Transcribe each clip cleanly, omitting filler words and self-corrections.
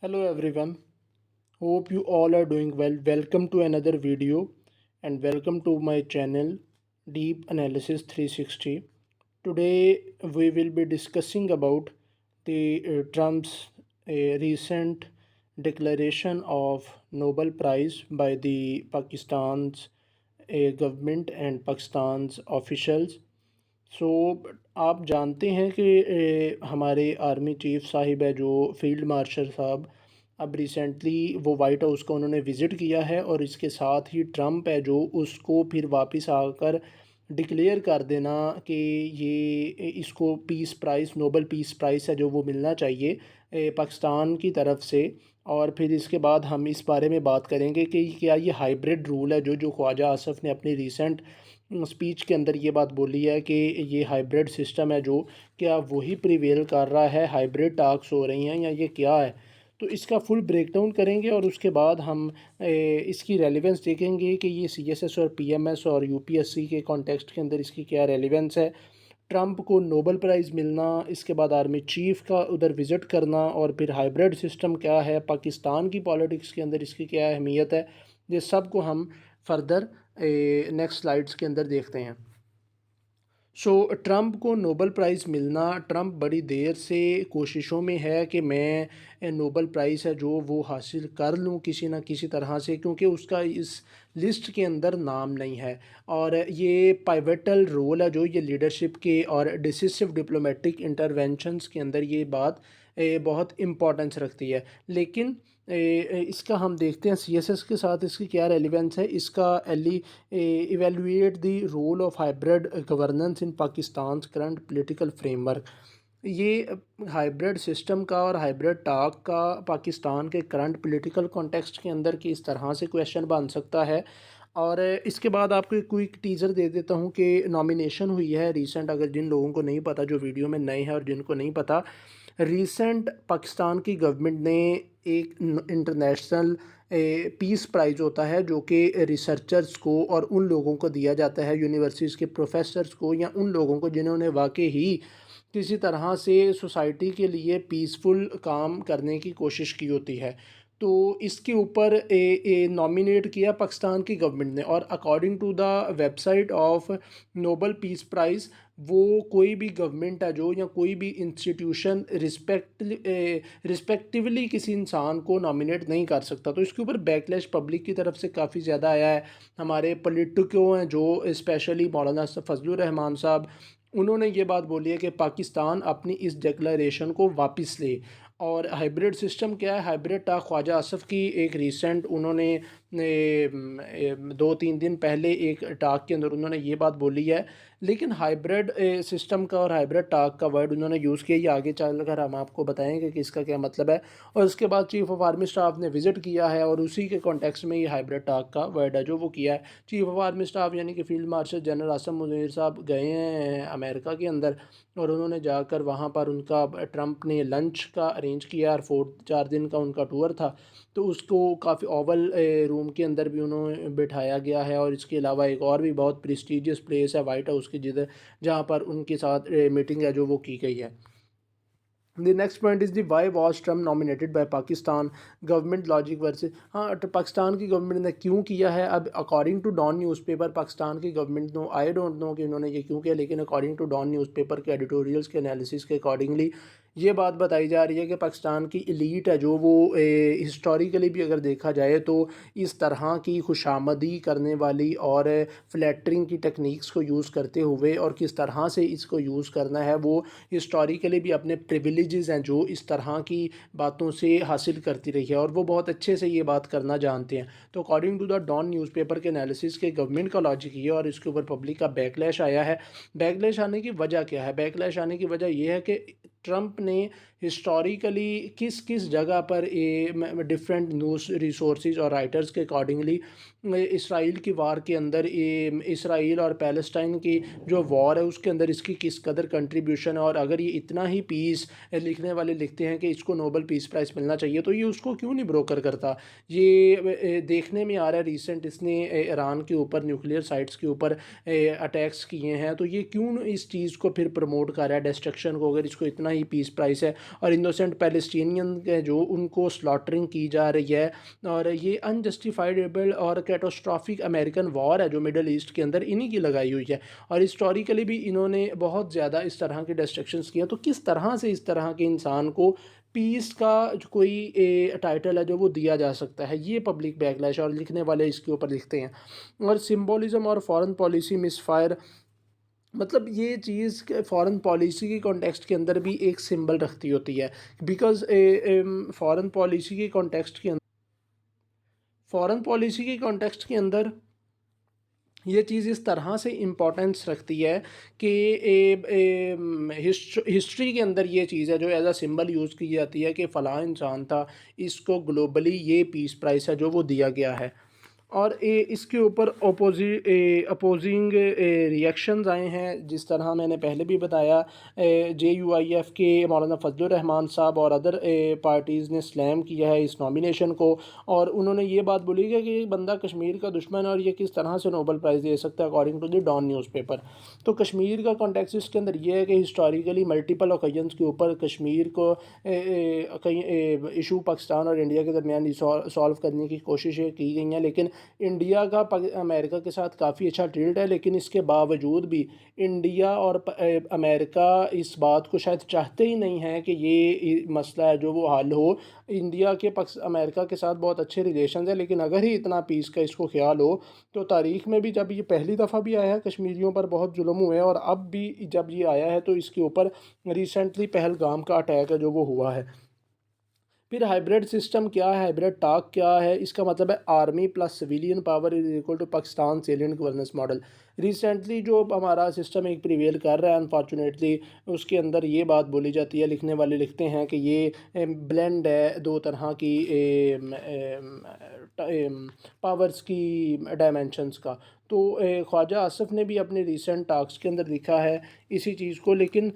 Hello everyone. Hope you all are doing well. Welcome to another video and welcome to my channel Deep Analysis 360. Today we will be discussing about the Trump's recent declaration of Nobel Prize by the Pakistan's government and Pakistan's officials. सो आप जानते हैं कि हमारे army chief Sahib है जो field marshal साहब अब recently वो वाइट हाउस को उन्होंने विज़िट किया है और इसके साथ ही ट्रम्प है जो उसको फिर वापस आकर डिक्लेयर कर देना कि ये इसको peace prize Nobel peace prize है जो वो मिलना चाहिए पाकिस्तान की तरफ से। और फिर इसके बाद हम इस बारे में बात करेंगे कि क्या ये हाइब्रिड रूल है जो जो ख्वाजा आसफ़ ने अपनी रिसेंट स्पीच के अंदर ये बात बोली है कि ये हाइब्रिड सिस्टम है जो क्या वही प्रिवेल कर रहा है, हाइब्रिड टास्क हो रही हैं या ये क्या है। तो इसका फुल ब्रेकडाउन करेंगे और उसके बाद हम इसकी रेलेवेंस देखेंगे कि ये सीएसएस और पीएमएस और यूपीएससी के कॉन्टेक्स्ट के अंदर इसकी क्या रेलेवेंस है। ट्रंप को नोबल प्राइज़ मिलना, इसके बाद आर्मी चीफ़ का उधर विज़िट करना और फिर हाइब्रिड सिस्टम क्या है, पाकिस्तान की पॉलिटिक्स के अंदर इसकी क्या अहमियत है, ये सब को हम फर्दर नेक्स्ट स्लाइड्स के अंदर देखते हैं। सो ट्रंप को नोबल प्राइज़ मिलना, ट्रंप बड़ी देर से कोशिशों में है कि मैं नोबल प्राइज़ है जो वो हासिल कर लूँ किसी न किसी तरह से, क्योंकि उसका इस लिस्ट के अंदर नाम नहीं है। और ये पाइवेटल रोल है जो ये लीडरशिप के और डिसिसिव डिप्लोमेटिक इंटरवेंशंस के अंदर ये बात बहुत इम्पोर्टेंस रखती है। लेकिन इसका हम देखते हैं सीएसएस के साथ इसकी क्या रेलिवेंस है। इसका evaluate the role of hybrid governance in Pakistan current political framework. ये हाइब्रिड सिस्टम का और हाइब्रिड टाक का पाकिस्तान के करंट पॉलिटिकल कॉन्टेक्स्ट के अंदर किस तरह से क्वेश्चन बन सकता है। और इसके बाद आपको एक क्विक टीज़र दे देता हूँ कि नॉमिनेशन हुई है रीसेंट, अगर जिन लोगों को नहीं पता, जो वीडियो में नए हैं और जिनको नहीं पता, रिसेंट पाकिस्तान की गवर्नमेंट ने एक इंटरनेशनल पीस प्राइज़ होता है जो कि रिसर्चर्स को और उन लोगों को दिया जाता है, यूनिवर्सिटीज़ के प्रोफेसर्स को या उन लोगों को जिन्होंने वाकई ही किसी तरह से सोसाइटी के लिए पीसफुल काम करने की कोशिश की होती है। तो इसके ऊपर नॉमिनेट किया पाकिस्तान की गवर्नमेंट ने, और according to the website of Nobel peace prize वो कोई भी गवर्नमेंट है जो या कोई भी इंस्टीट्यूशन रिस्पेक्टिवली किसी इंसान को नॉमिनेट नहीं कर सकता। तो इसके ऊपर बैकलैश पब्लिक की तरफ से काफ़ी ज़्यादा आया है। हमारे पॉलिटिको हैं जो स्पेशली मौलाना फजलुर रहमान साहब, उन्होंने ये बात बोली है कि पाकिस्तान अपनी इस डिक्लेरेशन को वापस ले। और हाइब्रिड सिस्टम क्या है, हाइब्रिड टाक ख्वाजा आसफ़ की एक रीसेंट उन्होंने 2-3 दिन पहले एक टाक के अंदर उन्होंने ये बात बोली है। लेकिन हाइब्रिड सिस्टम का और हाइब्रिड टाक का वर्ड उन्होंने यूज़ किया, ये आगे चलकर हम आपको बताएंगे कि इसका क्या मतलब है। और उसके बाद चीफ़ ऑफ आर्मी स्टाफ ने विज़िट किया है और उसी के कॉन्टेक्स्ट में ये हाइब्रिड टाक का वर्ड है जो वो किया है। चीफ़ ऑफ आर्मी स्टाफ यानी कि field marshal general Asim Munir साहब गए हैं अमेरिका के अंदर, और उन्होंने जाकर वहाँ पर उनका ट्रंप ने लंच का अरेंज किया और 4 दिन का उनका टूर था। तो उसको काफ़ी ओवल रूम के अंदर भी उन्होंने बिठाया गया है। और इसके अलावा एक और भी बहुत प्रेस्टिजियस प्लेस है वाइट हाउस की, जिधर जहाँ पर उनके साथ मीटिंग है जो वो की गई है। The next point is the why was Trump nominated by Pakistan government logic versus. हाँ, तो पाकिस्तान की गवर्नमेंट ने क्यों किया है। अब according to Dawn newspaper Pakistan की government no, I don't know कि उन्होंने ये क्यों किया, लेकिन अकॉर्डिंग टू डॉन न्यूज़पेपर के एडिटोरियल्स के एनालिसिस के अकॉर्डिंगली ये बात बताई जा रही है कि पाकिस्तान की एलीट है जो वो हिस्टोरिकली भी अगर देखा जाए तो इस तरह की खुशामदी करने वाली और फ्लैटरिंग की टेक्निक्स को यूज़ करते हुए और किस तरह से इसको यूज़ करना है, वो हिस्टोरिकली भी अपने प्रिविलेजेस हैं जो इस तरह की बातों से हासिल करती रही है और वो बहुत अच्छे से ये बात करना जानते हैं। तो according to the Dawn newspaper के एनालिसिस के गवर्नमेंट का लॉजिक ये, और इसके ऊपर पब्लिक का बैकलैश आया है। बैकलैश आने की वजह क्या है, बैकलैश आने की वजह यह है कि ट्रंप ने हिस्टोरिकली किस किस जगह पर डिफरेंट न्यूज़ रिसोर्सेज और राइटर्स के अकॉर्डिंगली इसराइल की वार के अंदर इसराइल और पैलेस्टाइन की जो वॉर है उसके अंदर इसकी किस कदर कंट्रीब्यूशन है। और अगर ये इतना ही पीस लिखने वाले लिखते हैं कि इसको नोबल पीस प्राइज़ मिलना चाहिए, तो ये उसको क्यों नहीं ब्रोकर करता। ये देखने में आ रहा है रिसेंट इसने ईरान के ऊपर न्यूक्लियर साइट्स के ऊपर अटैक्स किए हैं, तो ये क्यों इस चीज़ को फिर प्रमोट कर रहा है डिस्ट्रक्शन को, अगर इसको इतना ही पीस प्राइस है। और इनोसेंट पैलेस्टीनियन के जो उनको स्लॉटरिंग की जा रही है। और ये अनजस्टिफाइडेबल और कैटास्ट्रॉफिक अमेरिकन वॉर है जो मिडल ईस्ट के अंदर इन्हीं की लगाई हुई है। और हिस्टोरिकली भी इन्होंने बहुत ज़्यादा इस तरह की डिस्ट्रक्शंस किए। तो किस तरह से इस तरह के इंसान को पीस का जो कोई टाइटल है जो वो दिया जा सकता है, ये पब्लिक बैकलैश और लिखने वाले इसके ऊपर लिखते हैं। और सिंबोलिज्म और फॉरेन पॉलिसी मिसफायर, मतलब ये चीज़ फॉरेन पॉलिसी की कॉन्टेक्स्ट के अंदर भी एक सिंबल रखती होती है। बिकॉज फॉरेन पॉलिसी के कॉन्टेक्स्ट के अंदर फॉरेन पॉलिसी के कॉन्टेक्स्ट के अंदर ये चीज़ इस तरह से इम्पोर्टेंस रखती है कि हिस्ट्री के अंदर ये चीज़ है जो एज अ सिंबल यूज़ की जाती है कि फ़लाँ इंसान था, इसको ग्लोबली ये पीस प्राइस है जो वो दिया गया है। और इसके ऊपर अपोजिंग रिएक्शंस आए हैं, जिस तरह मैंने पहले भी बताया। JUIF के मौलाना फजलुर रहमान साहब और अदर पार्टीज़ ने स्लैम किया है इस नॉमिनेशन को। और उन्होंने ये बात बोली है कि ये बंदा कश्मीर का दुश्मन है और ये किस तरह से नोबल प्राइज़ दे सकता है according to the Dawn newspaper. तो कश्मीर का कॉन्टेक्स्ट इसके अंदर ये है कि हिस्टोरिकली मल्टीपल ओकेजन्स के ऊपर कश्मीर को कई इशू पाकिस्तान और इंडिया के दरमियान सॉल्व करने की कोशिशें की गई हैं। लेकिन इंडिया का अमेरिका के साथ काफ़ी अच्छा टिल्ट है, लेकिन इसके बावजूद भी इंडिया और अमेरिका इस बात को शायद चाहते ही नहीं हैं कि ये मसला है जो वो हल हो। इंडिया के अमेरिका के साथ बहुत अच्छे रिलेशन है, लेकिन अगर ही इतना पीस का इसको ख्याल हो तो तारीख़ में भी जब ये पहली दफ़ा भी आया है कश्मीरियों पर बहुत जुल्म हुए हैं, और अब भी जब ये आया है तो इसके ऊपर रिसेंटली पहलगाम का अटैक है जो वो हुआ है। फिर हाइब्रिड सिस्टम क्या है, हाइब्रिड टाक क्या है, इसका मतलब है army plus civilian power is equal to Pakistan civilian governance model. Recently जो हमारा सिस्टम एक प्रिवेल कर रहा है अनफॉर्चुनेटली, उसके अंदर ये बात बोली जाती है, लिखने वाले लिखते हैं कि ये ब्लेंड है दो तरह की पावर्स की डायमेंशंस का। तो ख्वाजा आसिफ ने भी अपने रीसेंट टॉक्स के अंदर लिखा है इसी चीज़ को। लेकिन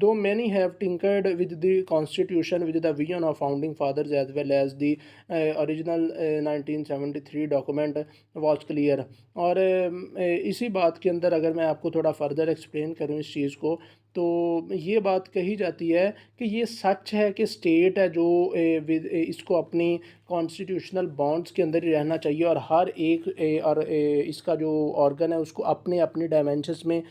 too many have tinkered with the constitution with the vision of founding fathers as well as the original 1973 document was clear. और इसी बात के अंदर अगर मैं आपको थोड़ा फर्दर एक्सप्लेन करूँ इस चीज़ को, तो ये बात कही जाती है कि ये सच है कि स्टेट है जो इसको अपनी कॉन्स्टिट्यूशनल बॉन्ड्स के अंदर ही रहना चाहिए, और हर एक और इसका जो ऑर्गन है उसको अपने अपने डायमेंशंस में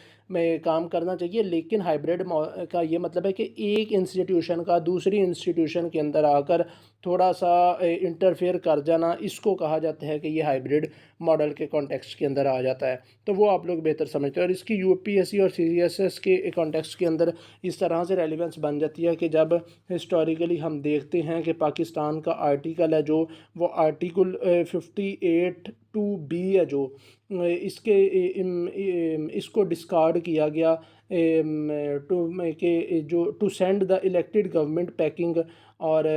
काम करना चाहिए। लेकिन हाइब्रिड का ये मतलब है कि एक इंस्टीट्यूशन का दूसरी इंस्टीट्यूशन के अंदर आकर थोड़ा सा इंटरफेयर कर जाना, इसको कहा जाता है कि ये हाइब्रिड मॉडल के कॉन्टेक्स्ट के अंदर आ जाता है। तो वो आप लोग बेहतर समझते हैं। और इसकी UPSC और CGSS के कॉन्टेक्स्ट के अंदर इस तरह से रेलिवेंस बन जाती है कि जब हिस्टोरिकली हम देखते हैं कि पाकिस्तान का आर्टिकल है जो वो आर्टिकल 58(2)B है जो इसको डिस्कार्ड किया गया टू के जो to send the elected government packing. और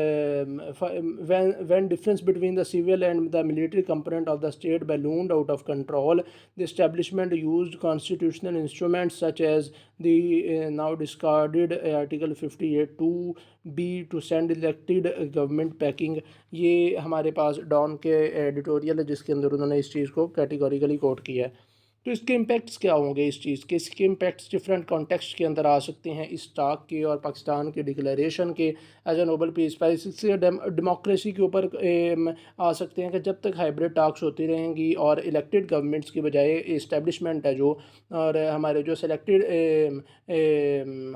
when difference between the civil and the military component of the state ballooned out of control, the establishment used constitutional instruments such as the now discarded article 58(2)B to send elected government packing। ये हमारे पास don के editorial है जिसके अंदर उन्होंने इस चीज़ को categorically coat किया है। तो इसके इम्पैक्ट्स क्या होंगे इस चीज़ के, इसके इम्पैक्ट्स डिफरेंट कॉन्टेक्स्ट के अंदर आ सकते हैं इस टाक के और पाकिस्तान के डिक्लेरेशन के as a Nobel peace prize. इससे डेमोक्रेसी के ऊपर आ सकते हैं कि जब तक हाइब्रिड टाक्स होती रहेंगी और इलेक्टेड गवर्नमेंट्स की बजाय इस्टेब्लिशमेंट है जो, और हमारे जो सिलेक्टेड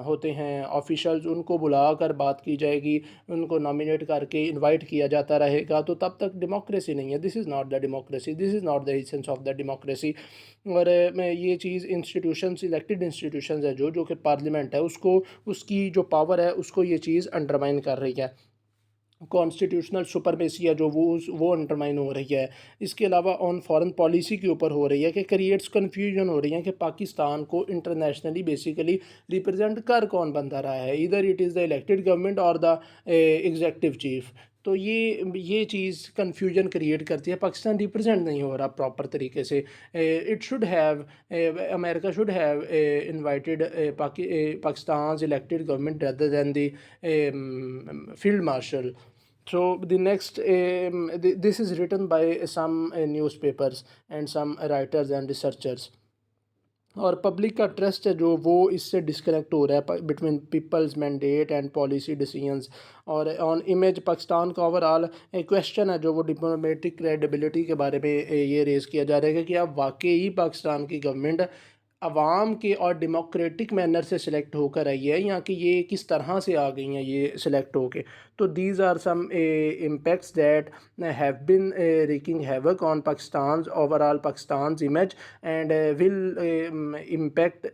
होते हैं ऑफिशल्स उनको बुला कर बात की जाएगी, उनको नॉमिनेट करके इनवाइट किया जाता रहेगा, तो तब तक डेमोक्रेसी नहीं है। This is not the democracy, this is not the essence of the democracy. और मैं ये चीज़ इंस्टीट्यूशंस इलेक्टेड इंस्टीट्यूशंस है जो कि पार्लियामेंट है उसको, उसकी जो पावर है उसको ये चीज़ अंडरमाइन कर रही है। कॉन्स्टिट्यूशनल सुपरमेसी है जो वो अंडरमाइन हो रही है। इसके अलावा ऑन फॉरेन पॉलिसी के ऊपर हो रही है कि क्रिएट्स कन्फ्यूजन हो रही है कि पाकिस्तान को इंटरनेशनली बेसिकली रिप्रेजेंट कर कौन बंदा रहा है, इधर it is the elected government और द एग्जेक्टिव चीफ। तो ये चीज़ कन्फ्यूजन क्रिएट करती है, पाकिस्तान रिप्रेजेंट नहीं हो रहा प्रॉपर तरीके से। It should have America should have invited Pakistan elected government rather than the field marshal. So the next, this is written by some newspapers and some writers and researchers. और public का trust है जो वो इससे disconnect हो रहा है between peoples mandate and policy decisions. और ऑन इमेज पाकिस्तान का ओवरऑल एक क्वेश्चन है जो वो डिप्लोमेटिक क्रेडिबिलिटी के बारे में ये रेज़ किया जा रहा है कि अब वाकई पाकिस्तान की गवर्नमेंट अवाम के और डेमोक्रेटिक मैनर से सिलेक्ट होकर आई है, या कि ये किस तरह से आ गई हैं ये सिलेक्ट होके। तो these are some impacts that have been wreaking havoc on Pakistan's overall Pakistan's image and will impact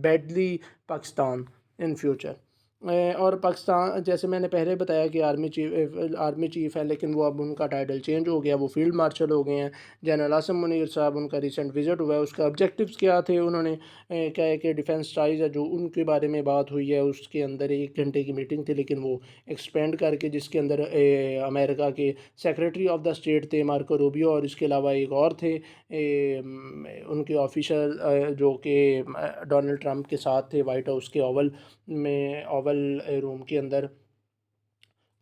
badly Pakistan in future। और पाकिस्तान जैसे मैंने पहले बताया कि आर्मी चीफ़ है, लेकिन वो अब उनका टाइटल चेंज हो गया, वो फील्ड मार्शल हो गए हैं। जनरल आसम मुनीर साहब, उनका रिसेंट विज़िट हुआ है, उसका ऑब्जेक्टिव्स क्या थे, उन्होंने क्या है कि डिफेंस टाइज है जो उनके बारे में बात हुई है, उसके अंदर 1 घंटे की मीटिंग थी, लेकिन वो एक्सपेंड करके जिसके अंदर अमेरिका के सेक्रेटरी ऑफ द स्टेट थे मार्को रूबियो, और इसके अलावा एक और थे उनके ऑफिशियल जो कि डोनाल्ड ट्रंप के साथ थे वाइट हाउस के ओवल रूम के अंदर।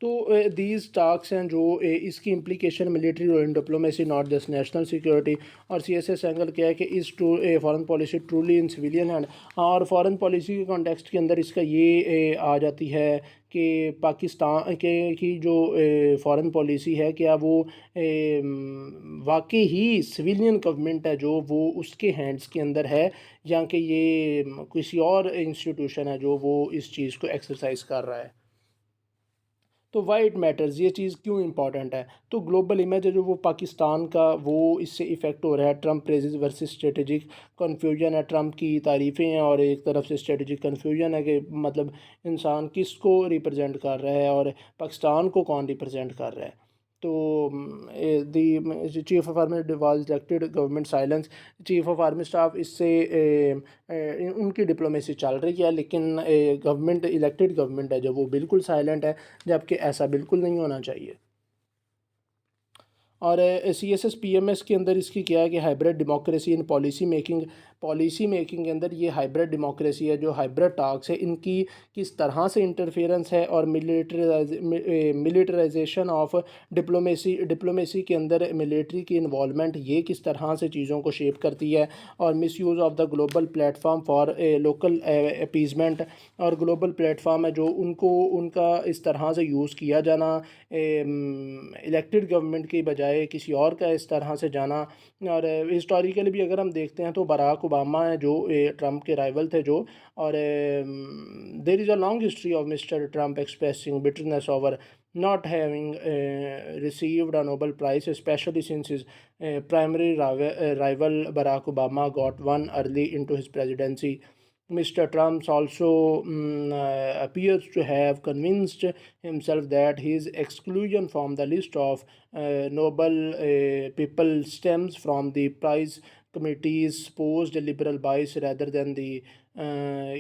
तो दीज टास्क हैं जो इसकी इम्प्लीकेशन मिलिट्री और diplomacy, not just national security. और CSS एंगल क्या है कि इस फॉरेन पॉलिसी ट्रूली इन सिविलियन हैंड। और फॉरेन पॉलिसी के कॉन्टेक्स्ट के अंदर इसका ये आ जाती है कि पाकिस्तान के की जो फॉरेन पॉलिसी है, क्या वो वाकई ही सिविलियन गवर्नमेंट है जो वो उसके हैंड्स के अंदर है, या कि ये किसी और इंस्टीट्यूशन है जो वो इस चीज़ को एक्सरसाइज कर रहा है। तो वाई इट मैटर्स, ये चीज़ क्यों इंपॉर्टेंट है। तो ग्लोबल इमेज है जो वो पाकिस्तान का वो इससे इफ़ेक्ट हो रहा है। Trump praises versus strategic confusion है, ट्रंप की तारीफ़ें हैं और एक तरफ से स्ट्रेटेजिक कन्फ्यूजन है कि मतलब इंसान किसको रिप्रेजेंट कर रहा है और पाकिस्तान को कौन रिप्रेजेंट कर रहा है। तो the chief of army was elected, government silence, chief of army staff इससे उनकी डिप्लोमेसी चल रही है, लेकिन गवर्नमेंट इलेक्टेड गवर्नमेंट है जो वो बिल्कुल साइलेंट है, जबकि ऐसा बिल्कुल नहीं होना चाहिए। और CSS PMS के अंदर इसकी क्या है कि hybrid democracy in policy making के अंदर ये हाइब्रिड डेमोक्रेसी है, जो हाइब्रिड टास्क है, इनकी किस तरह से इंटरफेरेंस है और मिलिटराइजेशन ऑफ डिप्लोमेसी के अंदर मिलिट्री की इन्वॉल्वमेंट ये किस तरह से चीज़ों को शेप करती है। और misuse of the global platform for local appeasement, और ग्लोबल प्लेटफॉर्म है जो उनको उनका इस तरह से यूज़ किया जाना इलेक्टेड गवर्नमेंट की बजाय किसी और का इस तरह से जाना। और हिस्टोरिकली भी अगर हम देखते हैं तो बराक ओबामा है जो ट्रंप के राइवल थे जो। और there is a long history of mister Trump expressing bitterness over not having received a Nobel Prize, especially since his primary rival Barack Obama got one early into his presidency. Mr. Trump also appears to have convinced himself that his exclusion from the list of Nobel people stems from the prize committee's supposed liberal bias rather than the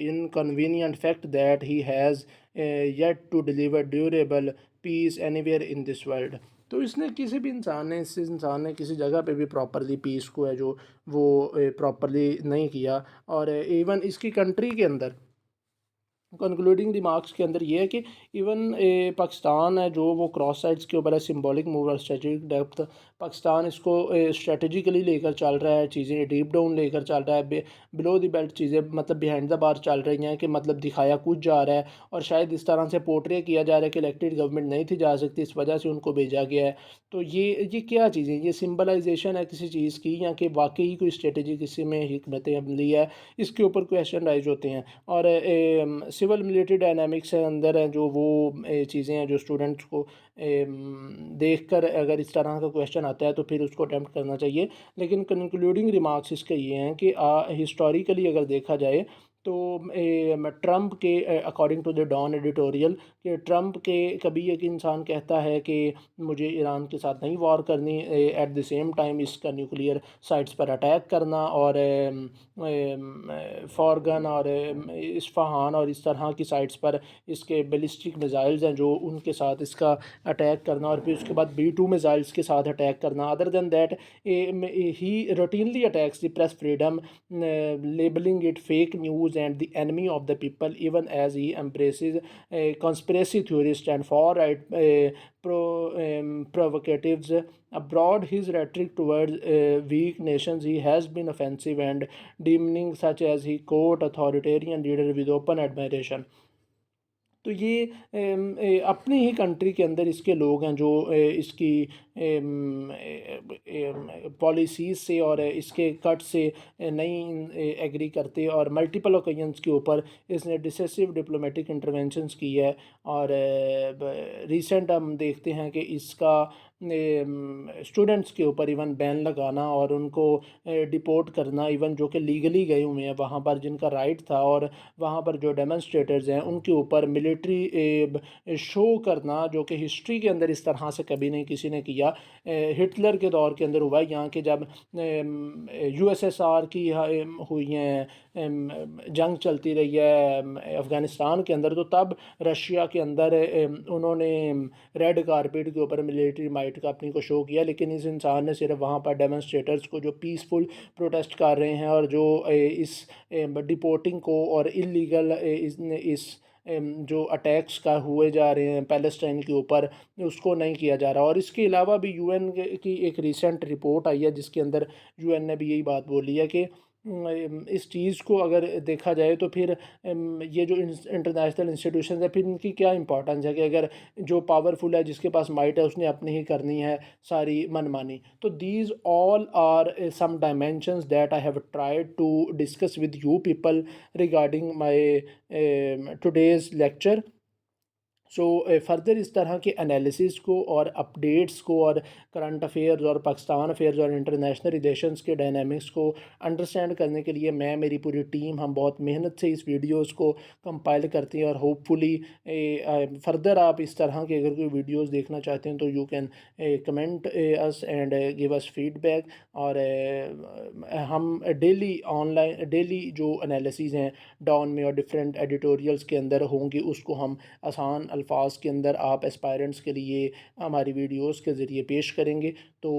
inconvenient fact that he has yet to deliver durable peace anywhere in this world। तो इसने किसी भी इंसान ने इस इंसान ने किसी जगह पे भी प्रॉपरली पीस को है जो वो प्रॉपरली नहीं किया। और इवन इसकी कंट्री के अंदर कंक्लूडिंग रिमार्क्स के अंदर ये है कि इवन पाकिस्तान है जो वो क्रॉस साइड्स के ऊपर है, सिंबॉलिक मूव और स्ट्रेटेजिक डेप्थ। पाकिस्तान इसको स्ट्रेटेजिकली लेकर चल रहा है, चीज़ें डीप डाउन लेकर चल रहा है, बिलो द बेल्ट चीज़ें मतलब बिहाइंड द बार चल रही हैं कि मतलब दिखाया कुछ जा रहा है। और शायद इस तरह से पोर्ट्रे किया जा रहा है कि इलेक्टेड गवर्नमेंट नहीं थी जा सकती, इस वजह से उनको भेजा गया है। तो ये क्या चीज़ें, ये सिंबलाइजेशन है किसी चीज़ की, या कि वाकई कोई स्ट्रेटेजी किसी में हिकमत अमली है, इसके ऊपर क्वेश्चन राइज होते हैं। और सिविल मिलिट्री डायनामिक्स के अंदर हैं जो वो चीज़ें हैं जो स्टूडेंट्स को देख कर अगर इस तरह का क्वेश्चन आता है तो फिर उसको अटैम्प्ट करना चाहिए। लेकिन कंक्लूडिंग रिमार्क्स इसके ये हैं कि हिस्टोरिकली अगर देखा जाए तो ट्रंप के according to the Dawn editorial कि ट्रंप के कभी एक इंसान कहता है कि मुझे ईरान के साथ नहीं वॉर करनी, एट द सेम टाइम इसका न्यूक्लियर साइट्स पर अटैक करना और फॉरगन और इस्फहान और इस तरह की साइट्स पर इसके बैलिस्टिक मिज़ाइल्स हैं जो उनके साथ इसका अटैक करना, और फिर उसके बाद B-2 मिज़ाइल्स के साथ अटैक करना। Other than that he routinely attacks the press freedom, labelling it fake news values and the enemy of the people, even as he embraces conspiracy theorists and far right provocatives. Abroad, his rhetoric towards weak nations, he has been offensive and demeaning, such as he quote authoritarian leader with open admiration. तो ये अपनी ही country के अंदर इसके लोग हैं जो इसकी पॉलिसीज़ से और इसके कट से नहीं एग्री करते, और मल्टीपल ओकेजन्स के ऊपर इसने डिसेसिव डिप्लोमेटिक इंटरवेंशंस की है। और रिसेंट हम देखते हैं कि इसका स्टूडेंट्स के ऊपर इवन बैन लगाना और उनको डिपोर्ट करना, इवन जो कि लीगली गए हुए हैं वहाँ पर, जिनका राइट था, और वहाँ पर जो डेमोन्स्ट्रेटर्स हैं उनके ऊपर मिलिट्री शो करना, जो कि हिस्ट्री के अंदर इस तरह से कभी नहीं किसी ने किया। हिटलर के दौर के अंदर हुआ यहाँ के जब यूएसएसआर की हुई हैं जंग चलती रही है अफ़गानिस्तान के अंदर, तो तब रशिया के अंदर उन्होंने रेड कारपेट के ऊपर मिलिट्री माइट का अपनी को शो किया। लेकिन इस इंसान ने सिर्फ वहाँ पर डेमोन्स्ट्रेटर्स को जो पीसफुल प्रोटेस्ट कर रहे हैं और जो इस डिपोर्टिंग को और इलीगल इस जो अटैक्स का हुए जा रहे हैं पैलेस्टाइन के ऊपर, उसको नहीं किया जा रहा। और इसके अलावा भी यूएन की एक रिसेंट रिपोर्ट आई है जिसके अंदर यूएन ने भी यही बात बोली है कि इस चीज़ को अगर देखा जाए तो फिर ये जो इंटरनेशनल इंस्टीट्यूशन है, फिर इनकी क्या इंपॉर्टेंस है कि अगर जो पावरफुल है, जिसके पास माइट है, उसने अपनी ही करनी है सारी मनमानी। तो these all are some dimensions that I have tried to discuss with you people regarding my today's lecture. So further इस तरह के एनालिसिस को और अपडेट्स को और करंट अफेयर्स और पाकिस्तान अफेयर्स और इंटरनेशनल रिलेशंस के डायनामिक्स को अंडरस्टैंड करने के लिए मैं, मेरी पूरी टीम, हम बहुत मेहनत से इस वीडियोस को कंपाइल करते हैं। और होपफुली फर्दर आप इस तरह के अगर कोई वीडियोस देखना चाहते हैं तो you can comment us and give us feedback. और हम डेली ऑनलाइन डेली जो एनालिसिस हैं डाउन में और डिफरेंट एडिटोरियल्स के अंदर होंगी, उसको हम आसान अल्फाज के अंदर आप एस्पायरेंट्स के लिए हमारी वीडियोस के ज़रिए पेश करेंगे। तो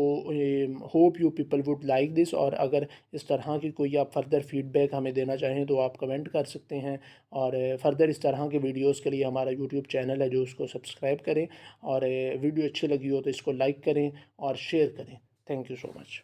hope you people would like this. और अगर इस तरह की कोई आप फर्दर फीडबैक हमें देना चाहें तो आप कमेंट कर सकते हैं। और फर्दर इस तरह के वीडियोस के लिए हमारा यूट्यूब चैनल है जो उसको सब्सक्राइब करें, और वीडियो अच्छी लगी हो तो इसको लाइक करें और शेयर करें। Thank you so much.